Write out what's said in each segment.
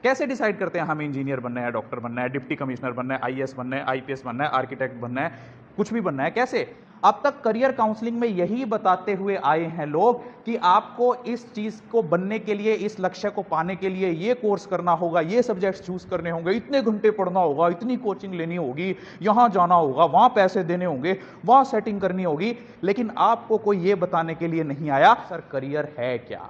कैसे डिसाइड करते हैं हमें इंजीनियर बनना है, डॉक्टर बनना है, डिप्टी कमिश्नर बनना है, आईएएस बनना है, आईपीएस बनना है, आर्किटेक्ट बनना है, कुछ भी बनना है? कैसे? अब तक करियर काउंसलिंग में यही बताते हुए आए हैं लोग कि आपको इस चीज को बनने के लिए, इस लक्ष्य को पाने के लिए ये कोर्स करना होगा, ये सब्जेक्ट्स चूज करने होंगे, इतने घंटे पढ़ना होगा, इतनी कोचिंग लेनी होगी, यहां जाना होगा, वहां पैसे देने होंगे, वहां सेटिंग करनी होगी। लेकिन आपको कोई ये बताने के लिए नहीं आया सर करियर है क्या।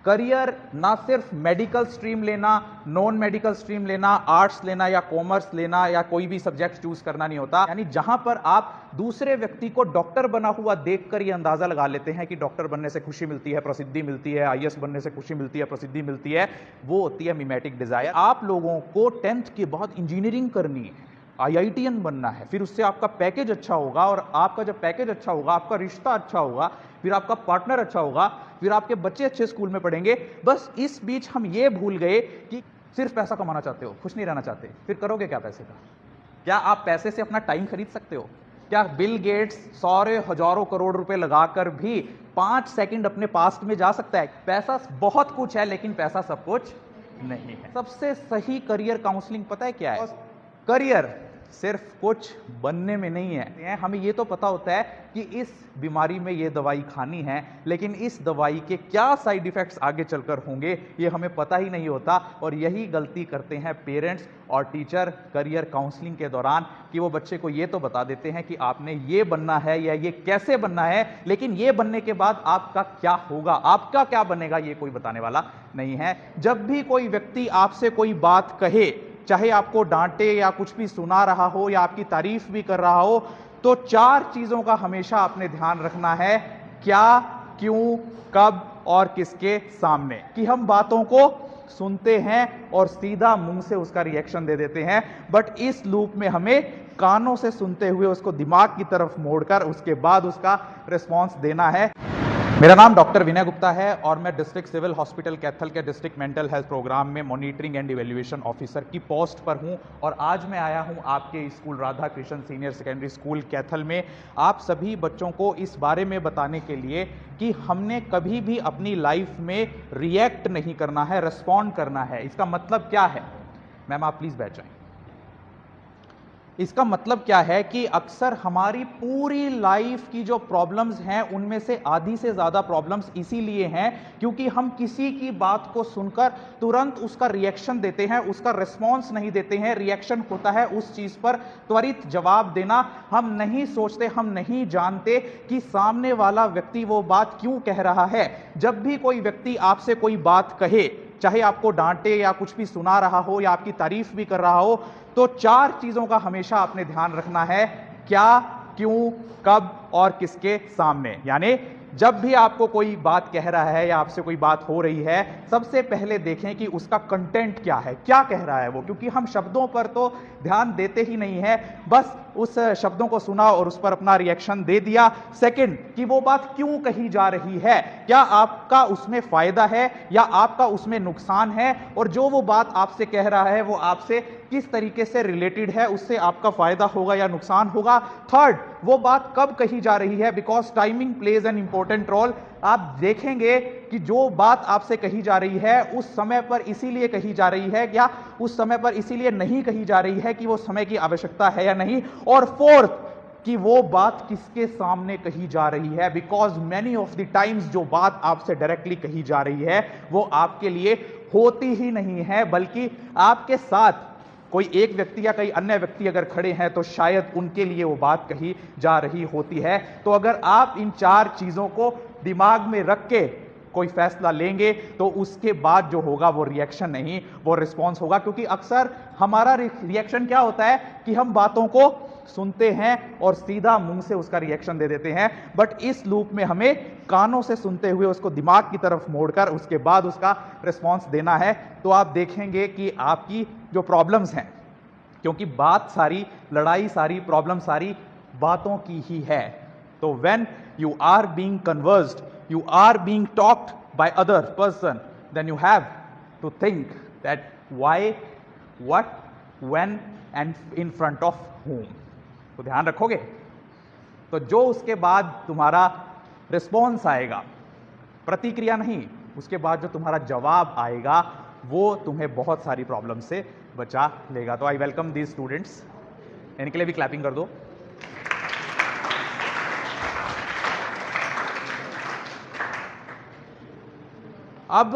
करियर ना सिर्फ मेडिकल स्ट्रीम लेना, नॉन मेडिकल स्ट्रीम लेना, आर्ट्स लेना या कॉमर्स लेना या कोई भी सब्जेक्ट चूज करना नहीं होता। यानी जहां पर आप दूसरे व्यक्ति को डॉक्टर बना हुआ देखकर ये अंदाजा लगा लेते हैं कि डॉक्टर बनने से खुशी मिलती है, प्रसिद्धि मिलती है, आईएएस बनने से खुशी मिलती है, प्रसिद्धि मिलती है, वो होती है मिमेटिक डिजायर। आप लोगों को 10th के बाद इंजीनियरिंग करनी है, आईआईटीएन बनना है, फिर उससे आपका पैकेज अच्छा होगा, और आपका जब पैकेज अच्छा होगा, आपका रिश्ता अच्छा होगा, फिर आपका पार्टनर अच्छा होगा, फिर आपके बच्चे अच्छे स्कूल में पढ़ेंगे। बस इस बीच हम ये भूल गए कि सिर्फ पैसा कमाना चाहते हो, खुश नहीं रहना चाहते, फिर करोगे क्या पैसे का? क्या आप पैसे से अपना टाइम खरीद सकते हो? क्या बिल गेट्स सारे हजारों करोड़ रुपए लगाकर भी 5 सेकंड अपने पास्ट में जा सकता है? पैसा बहुत कुछ है, लेकिन पैसा सब कुछ नहीं है। सबसे सही करियर काउंसलिंग पता है क्या है? करियर सिर्फ कुछ बनने में नहीं है। हमें ये तो पता होता है कि इस बीमारी में ये दवाई खानी है, लेकिन इस दवाई के क्या साइड इफेक्ट्स आगे चलकर होंगे ये हमें पता ही नहीं होता। और यही गलती करते हैं पेरेंट्स और टीचर करियर काउंसलिंग के दौरान, कि वो बच्चे को ये तो बता देते हैं कि आपने ये बनना है या ये कैसे बनना है, लेकिन ये बनने के बाद आपका क्या होगा, आपका क्या बनेगा, ये कोई बताने वाला नहीं है। जब भी कोई व्यक्ति आपसे कोई बात कहे, चाहे आपको डांटे या कुछ भी सुना रहा हो या आपकी तारीफ भी कर रहा हो, तो 4 चीजों का हमेशा आपने ध्यान रखना है, क्या, क्यों, कब और किसके सामने। कि हम बातों को सुनते हैं और सीधा मुंह से उसका रिएक्शन दे देते हैं, बट इस लूप में हमें कानों से सुनते हुए उसको दिमाग की तरफ मोड़कर उसके बाद उसका रिस्पॉन्स देना है। मेरा नाम डॉक्टर विनय गुप्ता है और मैं डिस्ट्रिक्ट सिविल हॉस्पिटल कैथल के डिस्ट्रिक्ट मेंटल हेल्थ प्रोग्राम में मॉनिटरिंग एंड इवैल्यूएशन ऑफिसर की पोस्ट पर हूं। और आज मैं आया हूं आपके school Radha Krishna senior secondary school Kaithal में आप सभी बच्चों को इस बारे में बताने के लिए कि हमने कभी भी अपनी लाइफ में रिएक्ट नहीं करना है, रिस्पॉन्ड करना है। इसका मतलब क्या है? मैम आप प्लीज बैठ जाएं। इसका मतलब क्या है कि अक्सर हमारी पूरी लाइफ की जो प्रॉब्लम्स हैं उनमें से आधी से ज्यादा प्रॉब्लम्स इसीलिए हैं क्योंकि हम किसी की बात को सुनकर तुरंत उसका रिएक्शन देते हैं, उसका रिस्पॉन्स नहीं देते हैं। रिएक्शन होता है उस चीज पर त्वरित जवाब देना। हम नहीं सोचते, हम नहीं जानते कि सामने वाला व्यक्ति वो बात क्यों कह रहा है। जब भी कोई व्यक्ति आपसे कोई बात कहे, चाहे आपको डांटे या कुछ भी सुना रहा हो या आपकी तारीफ भी कर रहा हो, तो 4 चीजों का हमेशा आपने ध्यान रखना है, क्या, क्यों, कब और किसके सामने। यानी जब भी आपको कोई बात कह रहा है या आपसे कोई बात हो रही है, सबसे पहले देखें कि उसका कंटेंट क्या है, क्या कह रहा है वो, क्योंकि हम शब्दों पर तो ध्यान देते ही नहीं है, बस उस शब्दों को सुना और उस पर अपना रिएक्शन दे दिया। सेकंड, कि वो बात क्यों कही जा रही है, क्या आपका उसमें फायदा है या आपका उसमें नुकसान है, और जो वो बात आपसे कह रहा है वो आपसे किस तरीके से रिलेटेड है, उससे आपका फायदा होगा या नुकसान होगा। थर्ड, वो बात कब कही जा रही है, because timing plays an important role. आप देखेंगे कि जो बात आपसे कही जा रही है उस समय पर इसीलिए कही जा रही है या उस समय पर इसीलिए नहीं कही जा रही है कि वो समय की आवश्यकता है या नहीं। और फोर्थ, कि वो बात किसके सामने कही जा रही है, because many of the times जो बात आपसे डायरेक्टली कही जा रही है वो आपके लिए होती ही नहीं है, बल्कि आपके साथ कोई एक व्यक्ति या कई अन्य व्यक्ति अगर खड़े हैं तो शायद उनके लिए वो बात कही जा रही होती है। तो अगर आप इन 4 चीजों को दिमाग में रख के कोई फैसला लेंगे तो उसके बाद जो होगा वो रिएक्शन नहीं, वो रिस्पॉन्स होगा। क्योंकि अक्सर हमारा रिएक्शन क्या होता है कि हम बातों को सुनते हैं और सीधा मुंह से उसका रिएक्शन दे देते हैं, बट इस लूप में हमें कानों से सुनते हुए उसको दिमाग की तरफ मोड़कर उसके बाद उसका रिस्पॉन्स देना है। तो आप देखेंगे कि आपकी जो प्रॉब्लम्स हैं, क्योंकि बात सारी, लड़ाई सारी, प्रॉब्लम सारी बातों की ही है। तो when you are being conversed, you are being talked by other person, then you have to think that why, what, when and in front of whom। तो ध्यान रखोगे तो जो उसके बाद तुम्हारा रिस्पॉन्स आएगा, प्रतिक्रिया नहीं, उसके बाद जो तुम्हारा जवाब आएगा वो तुम्हें बहुत सारी प्रॉब्लम से बचा लेगा। तो आई वेलकम दीज स्टूडेंट्स, इनके लिए भी क्लैपिंग कर दो। अब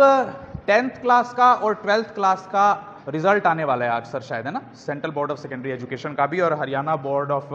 10th क्लास का और 12th क्लास का रिजल्ट आने वाला है आज सर, शायद, है ना? Central board of secondary education का भी और Haryana board of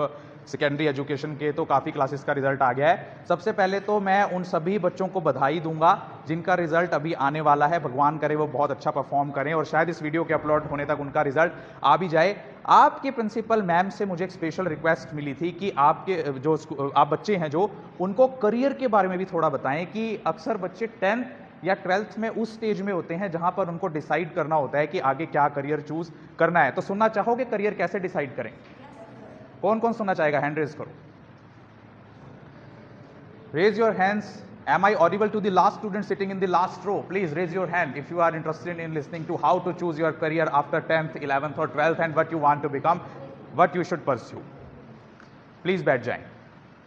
secondary education के तो काफ़ी क्लासेस का रिजल्ट आ गया है। सबसे पहले तो मैं उन सभी बच्चों को बधाई दूंगा जिनका रिजल्ट अभी आने वाला है। भगवान करे वो बहुत अच्छा परफॉर्म करें और शायद इस वीडियो के अपलोड होने तक उनका रिजल्ट आ भी जाए। आपके प्रिंसिपल मैम से मुझे एक स्पेशल रिक्वेस्ट मिली थी कि आपके जो आप बच्चे हैं जो, उनको करियर के बारे में भी थोड़ा बताएं कि अक्सर बच्चे 10th या 12th में उस स्टेज में होते हैं जहां पर उनको डिसाइड करना होता है कि आगे क्या करियर चूज करना है। तो सुनना चाहोगे करियर कैसे डिसाइड करें? कौन कौन सुनना चाहेगा? हैंड रेज करो, raise your hands. Am I audible to the last student sitting in the last row? Please raise your hand if you are interested in listening to how to choose your career after 10th, 11th or 12th and what you want to become, what you should pursue. Please बैठ जाएं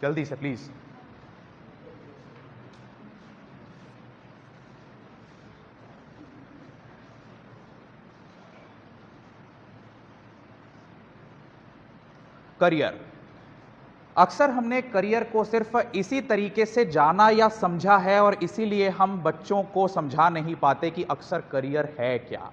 जल्दी से, please. Career, अक्सर हमने career को सिर्फ इसी तरीके से जाना या समझा है और इसीलिए हम बच्चों को समझा नहीं पाते कि अक्सर करियर है क्या।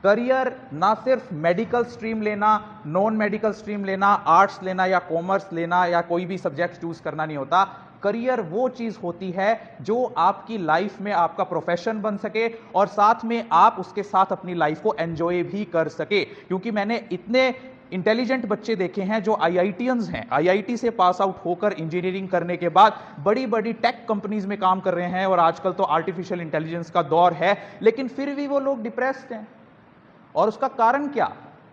करियर ना सिर्फ मेडिकल स्ट्रीम लेना, नॉन मेडिकल स्ट्रीम लेना, आर्ट्स लेना या कॉमर्स लेना या कोई भी सब्जेक्ट चूज करना नहीं होता। करियर वो चीज होती है जो आपकी लाइफ में आपका प्रोफेशन बन सके और साथ में आप उसके साथ अपनी लाइफ को एंजॉय भी कर सके। क्योंकि मैंने इतने इंटेलिजेंट बच्चे देखे हैं जो आईआईटीएंस हैं, आईआईटी से पास आउट होकर इंजीनियरिंग करने के बाद बड़ी बड़ी टेक कंपनीज में काम कर रहे हैं और आजकल तो आर्टिफिशियल इंटेलिजेंस का दौर है, लेकिन फिर भी वो लोग डिप्रेस्ड हैं। और उसका कारण क्या?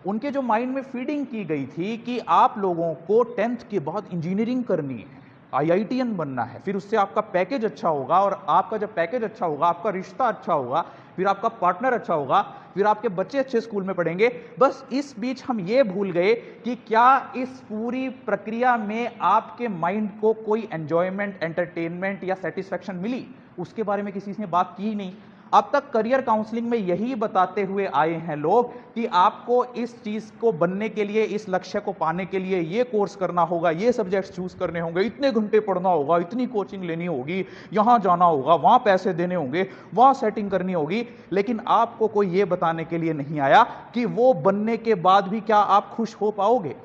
उनके जो माइंड में फीडिंग की गई थी कि आप लोगों को 10th के बाद इंजीनियरिंग करनी है, आईआईटीएन बनना है, फिर उससे आपका पैकेज अच्छा होगा और आपका जब पैकेज अच्छा होगा, आपका रिश्ता अच्छा होगा, फिर आपका पार्टनर अच्छा होगा, फिर आपके बच्चे अच्छे स्कूल में पढ़ेंगे। बस इस बीच हम ये भूल गए कि क्या इस पूरी प्रक्रिया में आपके माइंड को कोई एंजॉयमेंट, एंटरटेनमेंट या सेटिस्फैक्शन मिली, उसके बारे में किसी ने बात की ही नहीं। अब तक करियर काउंसलिंग में यही बताते हुए आए हैं लोग कि आपको इस चीज को बनने के लिए, इस लक्ष्य को पाने के लिए ये कोर्स करना होगा, ये सब्जेक्ट्स चूज करने होंगे, इतने घंटे पढ़ना होगा, इतनी कोचिंग लेनी होगी, यहां जाना होगा, वहां पैसे देने होंगे, वहां सेटिंग करनी होगी। लेकिन आपको कोई ये बताने के लिए नहीं आया कि वो बनने के बाद भी क्या आप खुश हो पाओगे।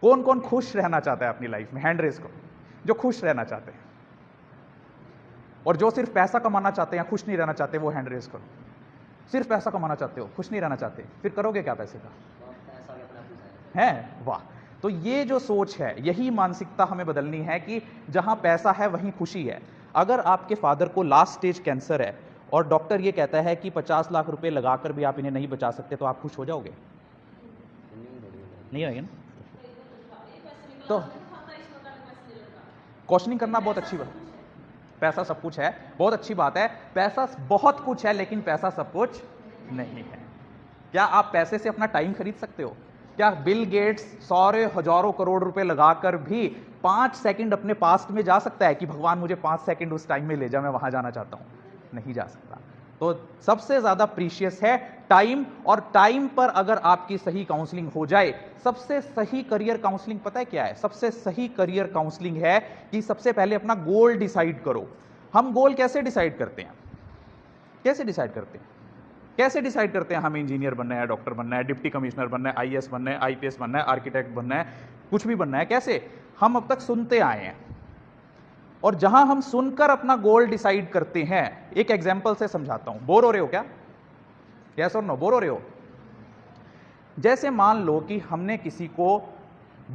कौन कौन खुश रहना चाहता है अपनी लाइफ में? हैंड रेज करो जो खुश रहना चाहते हैं। और जो सिर्फ पैसा कमाना चाहते हैं, खुश नहीं रहना चाहते, वो हैंड रेज करो। सिर्फ पैसा कमाना चाहते हो, खुश नहीं रहना चाहते, फिर करोगे क्या पैसे का? है, वाह। तो ये जो सोच है, यही मानसिकता हमें बदलनी है कि जहां पैसा है वहीं खुशी है। अगर आपके फादर को लास्ट स्टेज कैंसर है और डॉक्टर ये कहता है कि 50 लाख रुपए लगाकर भी आप इन्हें नहीं बचा सकते, तो आप खुश हो जाओगे? नहीं होगे ना? तो क्वेश्चनिंग करना बहुत अच्छी बात। पैसा सब कुछ है, बहुत अच्छी बात है, पैसा बहुत कुछ है, लेकिन पैसा सब कुछ नहीं है। क्या आप पैसे से अपना टाइम खरीद सकते हो? क्या बिल गेट्स सारे हजारों करोड़ रुपए लगाकर भी 5 सेकंड अपने पास्ट में जा सकता है कि भगवान मुझे 5 सेकंड उस टाइम में ले जा, मैं वहां जाना चाहता हूं? नहीं जा सकता। तो सबसे ज्यादा प्रीशियस है टाइम, और टाइम पर अगर आपकी सही काउंसलिंग हो जाए, सबसे सही करियर काउंसलिंग पता है क्या है? सबसे सही करियर काउंसलिंग है कि सबसे पहले अपना गोल डिसाइड करो। हम गोल कैसे डिसाइड करते हैं? कैसे डिसाइड करते हैं? कैसे डिसाइड करते हैं हमें इंजीनियर बनना है, डॉक्टर बनना है, डिप्टी कमिश्नर बनना है, आईएएस बनना है, आईपीएस बनना है, आर्किटेक्ट बनना है, कुछ भी बनना है? कैसे? हम अब तक सुनते आए हैं, और जहां हम सुनकर अपना गोल डिसाइड करते हैं, एक एग्जांपल से समझाता हूं। बोर हो रहे हो क्या? यस और नो? बोर हो रहे हो? जैसे मान लो कि हमने किसी को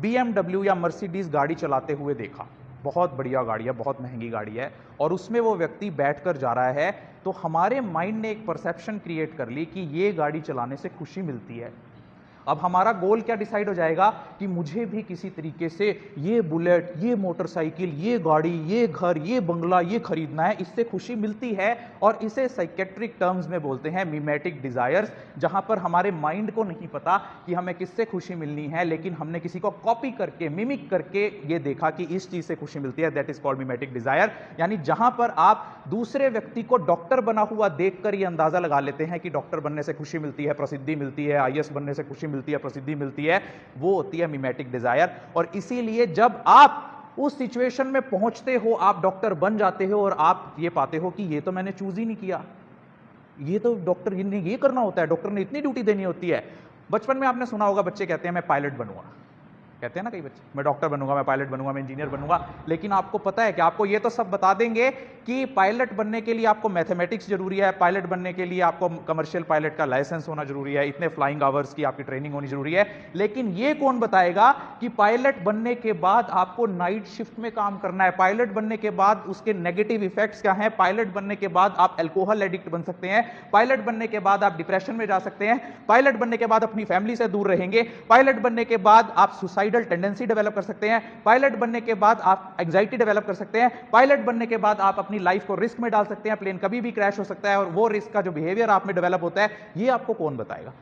BMW या मर्सिडीज गाड़ी चलाते हुए देखा, बहुत बढ़िया गाड़ी है, बहुत महंगी गाड़ी है, और उसमें वो व्यक्ति बैठकर जा रहा है, तो हमारे माइंड ने एक परसेप्शन क्रिएट कर ली कि ये गाड़ी चलाने से खुशी मिलती है। अब हमारा गोल क्या डिसाइड हो जाएगा कि मुझे भी किसी तरीके से ये बुलेट, ये मोटरसाइकिल, ये गाड़ी, ये घर, ये बंगला, ये खरीदना है, इससे खुशी मिलती है। और इसे साइकेट्रिक टर्म्स में बोलते हैं मिमेटिक डिजायर्स, जहां पर हमारे माइंड को नहीं पता कि हमें किससे खुशी मिलनी है, लेकिन हमने किसी को कॉपी करके, मिमिक करके ये देखा कि इस चीज से खुशी मिलती है। That is called mimetic desire. यानी जहां पर आप दूसरे व्यक्ति को डॉक्टर बना हुआ देखकर ये अंदाजा लगा लेते हैं कि डॉक्टर बनने से खुशी मिलती है, प्रसिद्धि मिलती है, आईएएस बनने से खुशी मिलती है, प्रसिद्धि मिलती है, वो होती है मिमेटिक डिजायर। और इसीलिए जब आप उस सिचुएशन में पहुंचते हो, आप डॉक्टर बन जाते हो और आप ये पाते हो कि ये तो मैंने चूज ही नहीं किया, ये तो डॉक्टर ने ये करना होता है, डॉक्टर ने इतनी ड्यूटी देनी होती है। बचपन में आपने सुना होगा बच्चे कहते हैं मैं पायलट बनूंगा, कहते हैं ना कई बच्चे, मैं डॉक्टर बनूंगा, मैं पायलट बनूंगा, मैं इंजीनियर बनूंगा। लेकिन आपको पता है कि आपको ये तो सब बता देंगे कि पायलट बनने के लिए आपको मैथमेटिक्स जरूरी है, पायलट बनने के लिए आपको कमर्शियल पायलट का लाइसेंस होना जरूरी है, इतने फ्लाइंग आवर्स की आपकी ट्रेनिंग होनी जरूरी है। लेकिन ये कौन बताएगा कि पायलट बनने के बाद आपको नाइट शिफ्ट में काम करना है, पायलट बनने के बाद उसके नेगेटिव इफेक्ट्स क्या हैं, पायलट बनने के बाद आप अल्कोहल एडिक्ट बन सकते हैं, पायलट बनने के बाद आप डिप्रेशन में जा सकते हैं, पायलट बनने के बाद अपनी फैमिली से दूर रहेंगे, पायलट बनने के बाद आप सुसाइडल टेंडेंसी डेवलप कर सकते हैं, पायलट बनने के बाद आप एंजाइटी डेवलप कर सकते हैं, पायलट बनने के बाद आप अपनी लाइफ को रिस्क में डाल सकते हैं, प्लेन कभी भी क्रैश हो सकता है, और वो रिस्क का जो बिहेवियर आप में डेवलप होता है, ये आपको कौन बताएगा?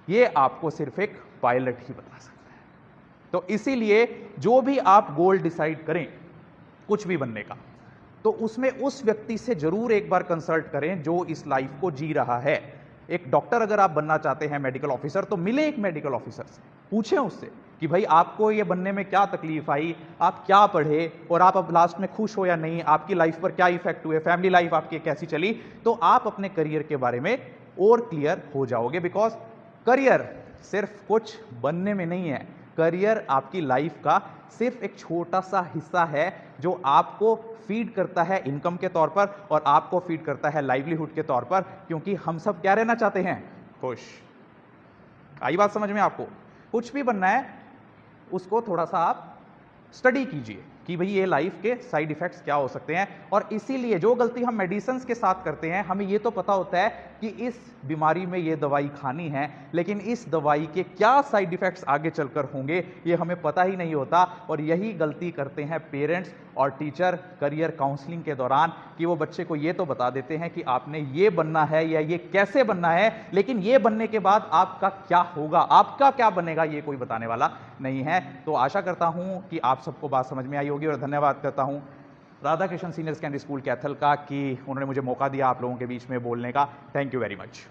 ये आपको सिर्फ एक पायलट ही बता सकता है। तो इसीलिए जो भी आप गोल डिसाइड करें कुछ भी बनने का, तो उसमें उस व्यक्ति से जरूर एक बार कंसल्ट करें जो इस लाइफ को जी रहा है। एक डॉक्टर अगर आप बनना चाहते हैं, मेडिकल ऑफिसर, तो मिले एक मेडिकल ऑफिसर से, पूछें उससे कि भाई आपको ये बनने में क्या तकलीफ आई, आप क्या पढ़े और आप अब लास्ट में खुश हो या नहीं, आपकी लाइफ पर क्या इफेक्ट हुए, फैमिली लाइफ आपकी कैसी चली, तो आप अपने करियर के बारे में और क्लियर हो जाओगे। बिकॉज करियर सिर्फ कुछ बनने में नहीं है, करियर आपकी लाइफ का सिर्फ एक छोटा सा हिस्सा है जो आपको फीड करता है इनकम के तौर पर और आपको फीड करता है लाइवलीहुड के तौर पर। क्योंकि हम सब क्या रहना चाहते हैं? खुश। आई बात समझ में आपको? कुछ भी बनना है उसको थोड़ा सा आप स्टडी कीजिए कि भाई ये लाइफ के साइड इफेक्ट्स क्या हो सकते हैं। और इसीलिए जो गलती हम मेडिसिन के साथ करते हैं, हमें ये तो पता होता है कि इस बीमारी में ये दवाई खानी है, लेकिन इस दवाई के क्या साइड इफेक्ट्स आगे चलकर होंगे ये हमें पता ही नहीं होता। और यही गलती करते हैं पेरेंट्स और टीचर करियर काउंसलिंग के दौरान, कि वो बच्चे को ये तो बता देते हैं कि आपने ये बनना है या ये कैसे बनना है, लेकिन ये बनने के बाद आपका क्या होगा, आपका क्या बनेगा, ये कोई बताने वाला नहीं है। तो आशा करता हूं कि आप सबको बात समझ में आई होगी। और धन्यवाद करता हूं Radha Krishna senior secondary school Kaithal का कि उन्होंने मुझे मौका दिया आप लोगों के बीच में बोलने का। Thank you very much.